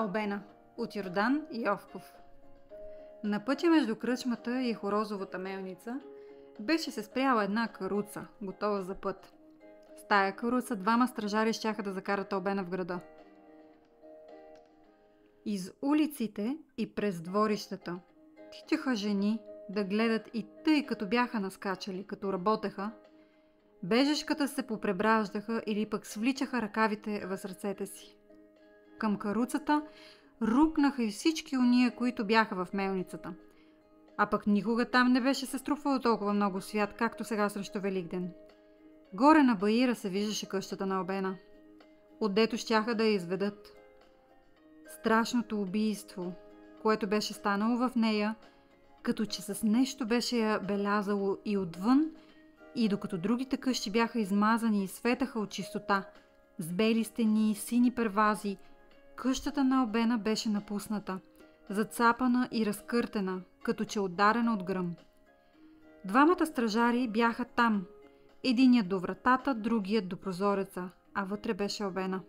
Албена от Йордан Йовков. На пътя между кръчмата и хорозовата мелница беше се спряла една каруца, готова за път. С тая каруца двама стражари щяха да закарат Албена в града. Из улиците и през дворищата тичаха жени да гледат и тъй като бяха наскачали, като работеха, бежешката се попребраждаха или пък свличаха ръкавите въз ръцете си. Към каруцата рукнаха и всички уния, които бяха в мелницата. А пък никога там не беше се струпвало толкова много свят, както сега срещу Великден. Горе на баира се виждаше къщата на Албена, отдето щяха да я изведат. Страшното убийство, което беше станало в нея, като че с нещо беше я белязало и отвън, и докато другите къщи бяха измазани и светаха от чистота, с бели стени, сини первази, къщата на Албена беше напусната, зацапана и разкъртена, като че ударена от гръм. Двамата стражари бяха там, единият до вратата, другият до прозореца, а вътре беше Албена.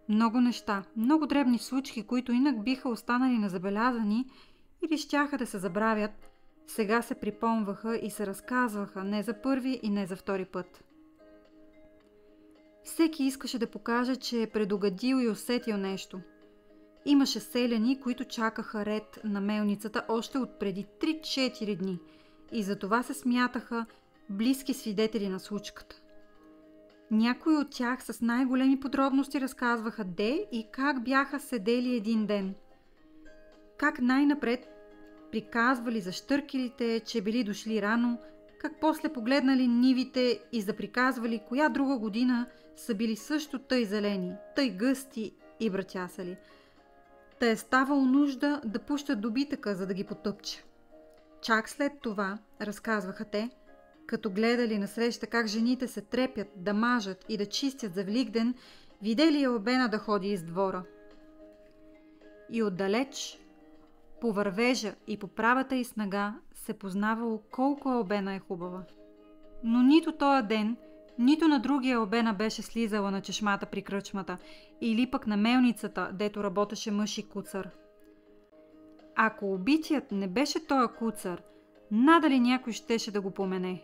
Много неща, много дребни случки, които инак биха останали незабелязани или щяха да се забравят, сега се припомваха и се разказваха не за първи и не за втори път. Всеки искаше да покаже, че е предугадил и усетил нещо. Имаше селяни, които чакаха ред на мелницата още от преди 3-4 дни и затова се смятаха близки свидетели на случката. Някои от тях с най-големи подробности разказваха де и как бяха седели един ден. Как най-напред приказвали за щъркелите, че били дошли рано, как после погледнали нивите и заприказвали коя друга година са били също тъй зелени, тъй гъсти и братясали. Та е ставало нужда да пущат добитъка, за да ги потъпча. Чак след това, разказваха те, като гледали насреща как жените се трепят, да мажат и да чистят за Великден, видели Албена да ходи из двора. И отдалеч, по вървежа и по правата й снага се познавало колко Албена е хубава. Но нито тоя ден, нито на другия Албена беше слизала на чешмата при кръчмата или пък на мелницата, дето работеше мъж и куцар. Ако убитият не беше тоя куцар, надали някой щеше да го помене.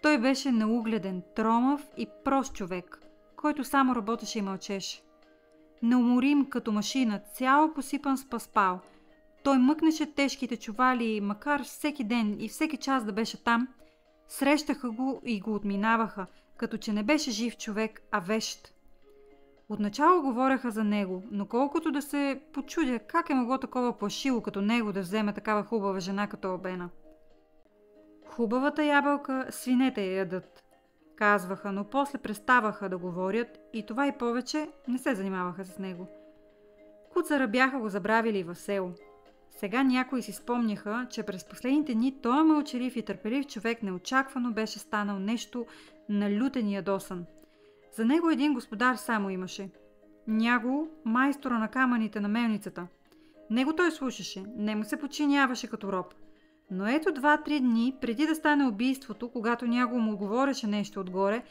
Той беше неугледен, тромав и прост човек, който само работеше и мълчеше. Неуморим като машина, цяло посипан с паспал, той мъкнеше тежките чували и макар всеки ден и всеки час да беше там, срещаха го и го отминаваха, като че не беше жив човек, а вещ. Отначало говореха за него, но колкото да се почудя как е могло такова плашило като него да вземе такава хубава жена като Албена. Хубавата ябълка свинете я ядат, казваха, но после преставаха да говорят и това и повече не се занимаваха с него. Куцара бяха го забравили в село. Сега някои си спомняха, че през последните дни той мълчалив и търпелив човек неочаквано беше станал нещо налютен и ядосан. За него един господар само имаше. Няго, майстора на камъните на мелницата. Него той слушаше, не му се подчиняваше като роб. Но ето 2-3 дни преди да стане убийството, когато няго му говореше нещо отгоре,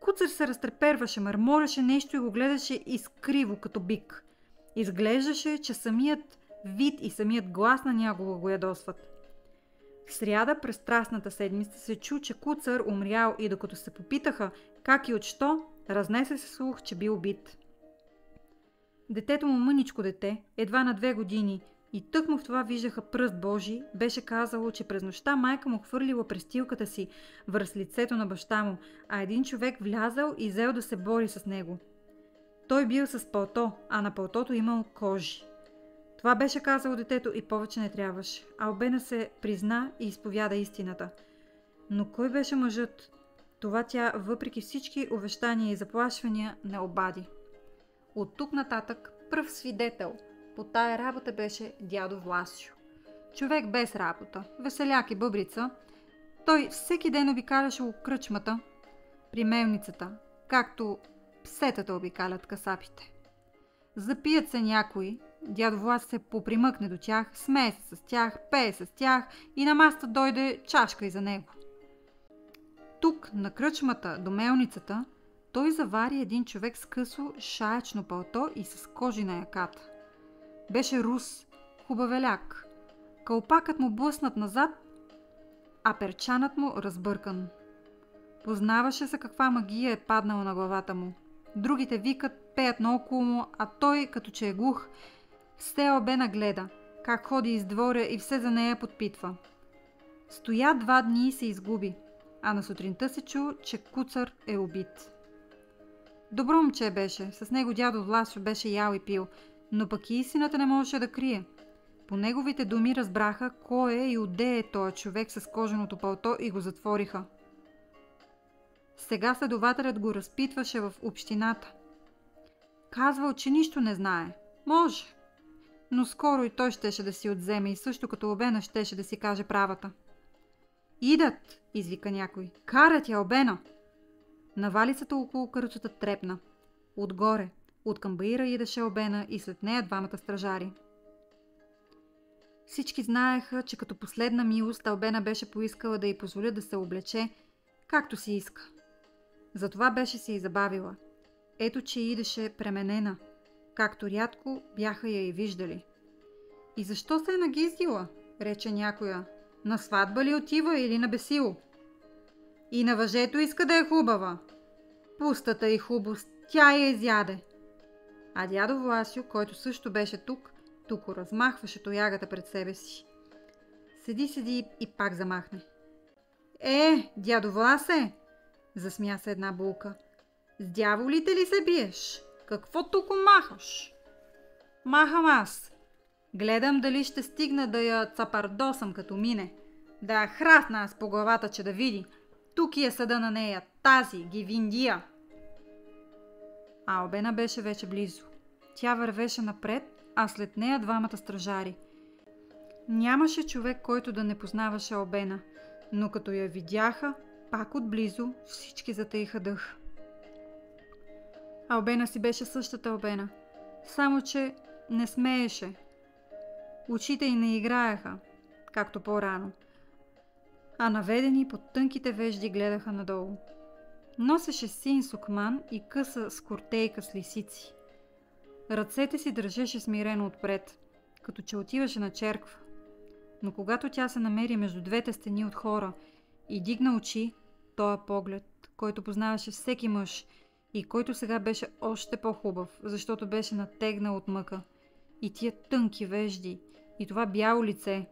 куцар се разтреперваше, мърмореше нещо и го гледаше изкриво като бик. Изглеждаше, че самият вид и самият глас на някого го ядосват. В сряда през страстната седмица се чу, че куцар умрял и докато се попитаха как и от що, разнесе се слух, че бил убит. Детето му, мъничко дете, едва на 2 години, и тъкмо в това виждаха пръст Божи, беше казало, че през нощта майка му хвърлила престилката си върз лицето на баща му, а един човек влязал и взел да се бори с него. Той бил с пълто, а на пълтото имал кожи. Това беше казало детето и повече не трябваше. Албена се призна и изповяда истината. Но кой беше мъжът? Това тя, въпреки всички увещания и заплашвания, не обади. От тук нататък пръв свидетел по тая работа беше дядо Власио. Човек без работа, веселяк и бъбрица. Той всеки ден обикаляше у кръчмата при мелницата, както псетата обикалят касапите. Запият се някои, дядо Влас се попримъкне до тях, смее се с тях, пее с тях и на масата дойде чашка и за него. Тук, на кръчмата до мелницата, той завари един човек с късо шаечно палто и с кожина яката. Беше рус, хубавеляк. Кълпакът му блъснат назад, а перчанът му разбъркан. Познаваше се каква магия е паднала на главата му. Другите викат, пеят наоколо му, а той, като че е глух, все Албена гледа, как ходи из дворя и все за нея подпитва. Стоя 2 дни и се изгуби, а на сутринта се чу, че Куцар е убит. Добро момче беше, с него дядо Власо беше ял и пил, но пък и истината не можеше да крие. По неговите думи разбраха кой е и отде е този човек с кожаното палто и го затвориха. Сега следователят го разпитваше в общината. Казвал, че нищо не знае. Може. Но скоро и той щеше да си отземе и също като Албена щеше да си каже правата. Идат, извика някой. Карат я, Албена! Навалицата около каруцата трепна. Отгоре, от камбаира идеше Албена и след нея 2 стражари. Всички знаеха, че като последна милост Албена беше поискала да й позволя да се облече, както си иска. Затова беше се и забавила. Ето, че идеше пременена, както рядко бяха я и виждали. И защо се е нагиздила, рече някоя. На сватба ли отива или на бесило? И на въжето иска да е хубава. Пустата и хубост, тя я изяде. А дядо Власио, който също беше тук размахваше тоягата пред себе си. Седи и пак замахне. Дядо Власе, засмя се една булка. С дяволите ли се биеш? Какво тук махаш? Махам аз. Гледам дали ще стигна да я цапардосам като мине. Да я храсна аз по главата, че да види. Тук е съда на нея, тази Гивиндия. А Албена беше вече близо. Тя вървеше напред, а след нея 2 стражари. Нямаше човек, който да не познаваше Албена, но като я видяха, пак отблизо всички затаиха дъх. Албена си беше същата Албена, само че не смееше. Очите й не играеха, както по-рано, а наведени под тънките вежди гледаха надолу. Носеше син сукман и къса скортейка с лисици. Ръцете си държеше смирено отпред, като че отиваше на черква. Но когато тя се намери между 2 стени от хора и дигна очи, тоя поглед, който познаваше всеки мъж и който сега беше още по-хубав, защото беше натегнал от мъка, и тия тънки вежди, и това бяло лице,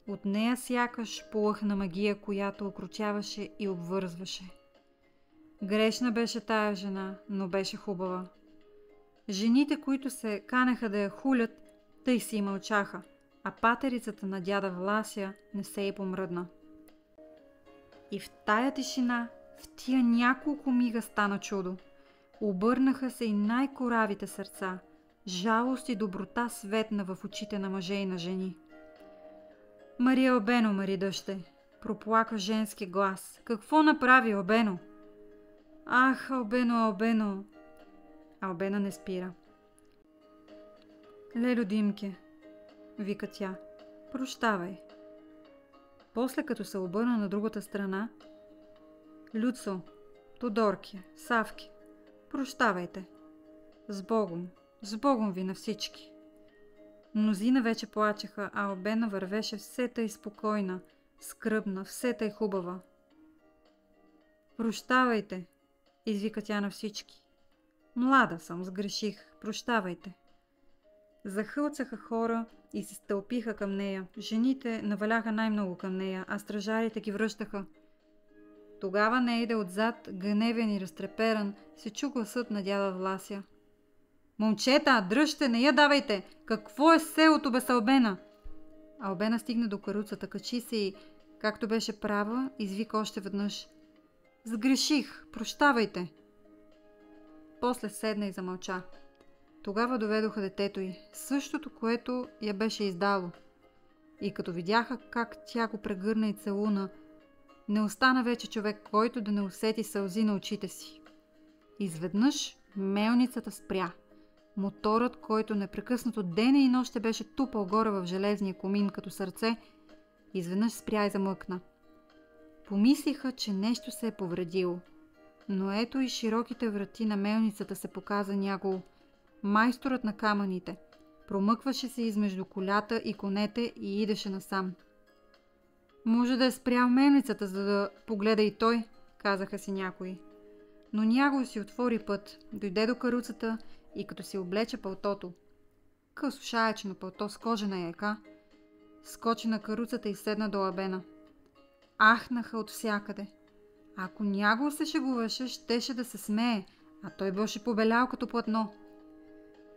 от нея сякаш полъхна магия, която окручаваше и обвързваше. Грешна беше тая жена, но беше хубава. Жените, които се канеха да я хулят, тъй си и мълчаха, а патерицата на дяда Власия не се й помръдна. И в тая тишина, в тия няколко мига стана чудо. Обърнаха се и най-коравите сърца, жалост и доброта светна в очите на мъже и на жени. Мария Албено, Мари дъще, проплака женски глас. Какво направи Албено? Ах, Албено, Албено! Албена не спира. Лелю Димке, вика тя, прощавай. После като се обърна на другата страна, Люцо, Тодорке, Савке, прощавайте. С Богом ви на всички. Мнозина вече плачеха, а Албена вървеше все тъй спокойна, скръбна, все тъй хубава. Прощавайте, извика тя на всички. Млада съм, сгреших, прощавайте. Захълцаха хора и се стълпиха към нея. Жените наваляха най-много към нея, а стражарите ги връщаха. Тогава нейде отзад, гневен и разтреперан, се чу гласът на дяда Власия. Момчета, дръжте, не я давайте! Какво е селото без Албена? Албена стигна до каруцата, качи се и, както беше права, извика още веднъж. Сгреших, прощавайте. После седна и замълча. Тогава доведоха детето й, същото, което я беше издало. И като видяха как тя го прегърна и целуна, не остана вече човек, който да не усети сълзи на очите си. Изведнъж мелницата спря. Моторът, който непрекъснато деня и нощ беше тупал горе в железния комин като сърце, изведнъж спря и замлъкна. Помислиха, че нещо се е повредило. Но ето и широките врати на мелницата се показа Нягол, майсторът на камъните. Промъкваше се измежду колята и конете и идеше насам. Може да е спрял мелницата, за да погледа и той, казаха си някои. Но Нягол си отвори път, дойде до каруцата и като си облече палтото, късо шаечно палто с кожена яка, скочи на каруцата и седна до Абена. Ахнаха от всякъде. Ако Нягол се шегуваше, щеше да се смее, а той беше побелял като платно.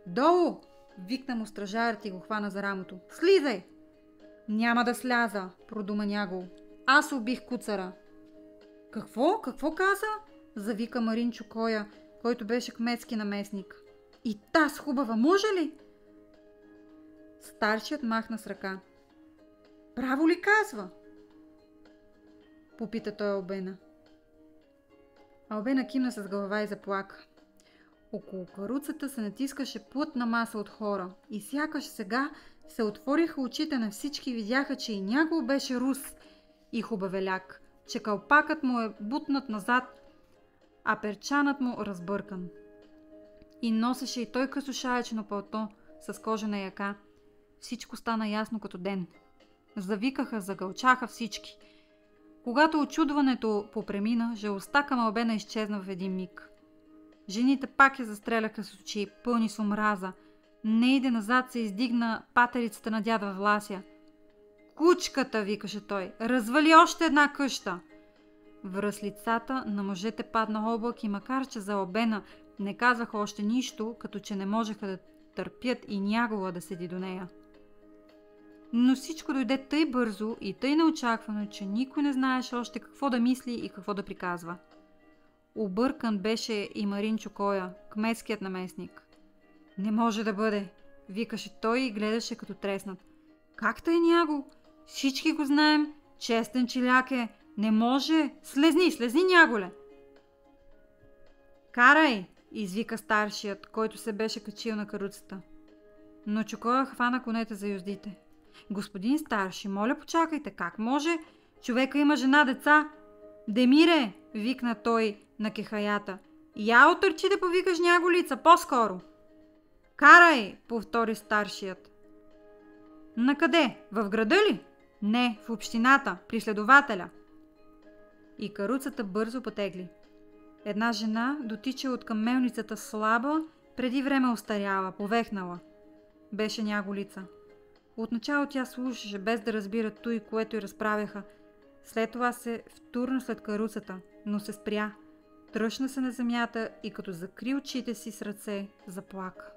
Долу! Викна му стражарят и го хвана за рамото. Слизай! Няма да сляза, продума Нягол. Аз убих куцара. Какво? Какво каза? Завика Маринчо Коя, който беше кметски наместник. И таз хубава, може ли? Старшият махна с ръка. Право ли казва? Попита той Албена. Албена кимна с глава и заплака. Около каруцата се натискаше плътна маса от хора и сякаш сега се отвориха очите на всички и видяха, че и Нягол беше рус и хубавеляк, че калпакът му е бутнат назад, а перчанът му разбъркан. И носеше и той късошаечно палто с кожена яка. Всичко стана ясно като ден. Завикаха, загълчаха всички. Когато очудването попремина, жалостта към Албена изчезна в един миг. Жените пак я застреляха с очи, пълни с омраза. Нейде назад се издигна патерицата на дяда Влася. Кучката, викаше той, развали още една къща. Връз лицата на мъжете падна облак и макар че за Албена не казваха още нищо, като че не можеха да търпят и Нягола да седи до нея. Но всичко дойде тъй бързо и тъй неочаквано, че никой не знаеше още какво да мисли и какво да приказва. Объркан беше и Маринчо Коя, кметският наместник. Не може да бъде, викаше той и гледаше като треснат. Как тъй, Нягол? Всички го знаем, честен челяк е. Не може. Слезни, Няголе. Карай, извика старшият, който се беше качил на каруцата. Но Чокоя хвана конете за юздите. Господин старши, моля почакайте, как може? Човека има жена, деца. Демире, викна той на кехаята. Я отърчи да повикаш Няголица, по-скоро. Карай, повтори старшият. Накъде? В града ли? Не, в общината, при следователя. И каруцата бързо потегли. Една жена дотича от към мелницата слаба, преди време остаряла, повехнала. Беше Няголица. Отначало тя слушаше, без да разбира той, което й разправяха. След това се втурна след каруцата, но се спря. Тръшна се на земята и като закри очите си с ръце, заплака.